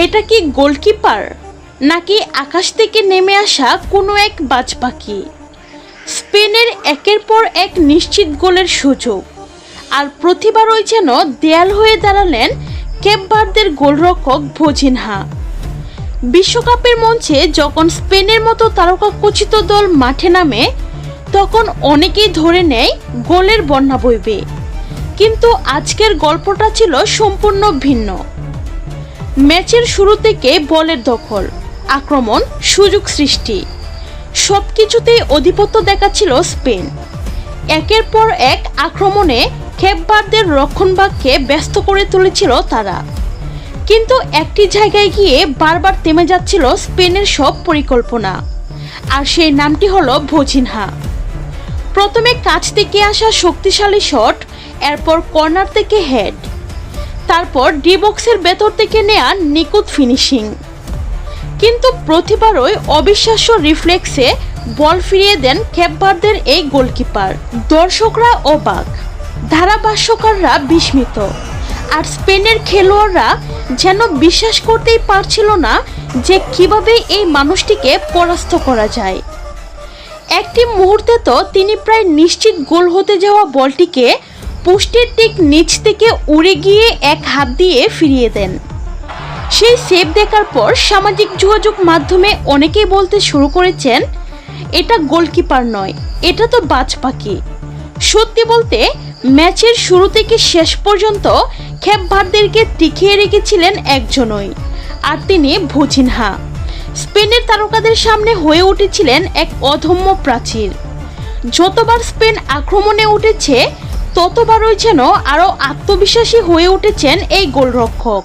এটা কি গোলকিপার নাকি আকাশ থেকে নেমে আসা কোনো এক বাজ পাখি? স্পেনের একের পর এক নিশ্চিত গোলের সুযোগ, আর প্রতিবারই যেন দেয়াল হয়ে দাঁড়ালেন কেপ ভার্দের গোলরক্ষক ভোজিনহা। বিশ্বকাপের মঞ্চে যখন স্পেনের মতো তারকাখচিত দল মাঠে নামে, তখন অনেকেই ধরে নেয় গোলের বন্যা বইবে, কিন্তু আজকের গল্পটা ছিল সম্পূর্ণ ভিন্ন। ম্যাচের শুরু থেকে বলের দখল, আক্রমণ, সুযোগ সৃষ্টি সবকিছুতেই আধিপত্য দেখাচ্ছিল স্পেন। একের পর এক আক্রমণে কেপ ভার্দের রক্ষণভাগকে ব্যস্ত করে তুলেছিল তারা, কিন্তু একটি জায়গায় গিয়ে বারবার থেমে যাচ্ছিল স্পেনের সব পরিকল্পনা, আর সেই নামটি হলো ভোজিনহা। প্রথমে কাছ থেকে আসা শক্তিশালী শট, এরপর কর্নার থেকে হেড, তারপর ডি বক্সের ভেতর থেকে নেয়া নিখুঁত ফিনিশিং। কিন্তু প্রতিবারই অবিশ্বাস্য রিফ্লেক্সে বল ফিরিয়ে দেন কেপ ভার্দের এই গোলকিপার। দর্শকরা অবাক, ধারাভাষ্যকাররা বিস্মিত, আর স্পেনের খেলোয়াড়রা যেন বিশ্বাস করতেই পারছিল না যে কিভাবে এই মানুষটিকে পরাস্ত করা যায়। একটি মুহূর্তে তো তিনি প্রায় নিশ্চিত গোল হতে যাওয়া বলটিকে পোস্টের ঠিক নিচ থেকে উড়ে গিয়ে এক হাত দিয়ে ফিরিয়ে দেন। সেই সেভ দেখার পর সামাজিক যোগাযোগ মাধ্যমে অনেকেই বলতে শুরু করেছেন, এটা গোলকিপার নয়, এটা তো বাজ পাখি। সত্যি বলতে ম্যাচের শুরু থেকে শেষ পর্যন্ত কেপ ভার্দেরকে টিকিয়ে রেখেছিলেন একজনই, আর তিনি ভোজিনহা। স্পেনের তারকাদের সামনে হয়ে উঠেছিলেন এক অদম্য প্রাচীর। যতবার স্পেন আক্রমণে উঠেছে, ততবারই যেন আরও আত্মবিশ্বাসী হয়ে উঠেছেন এই গোলরক্ষক।